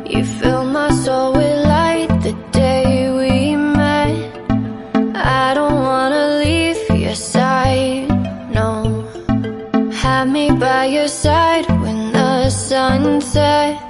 You filled my soul with light the day we met. I don't wanna leave your side, no. Have me by your side when the sun sets.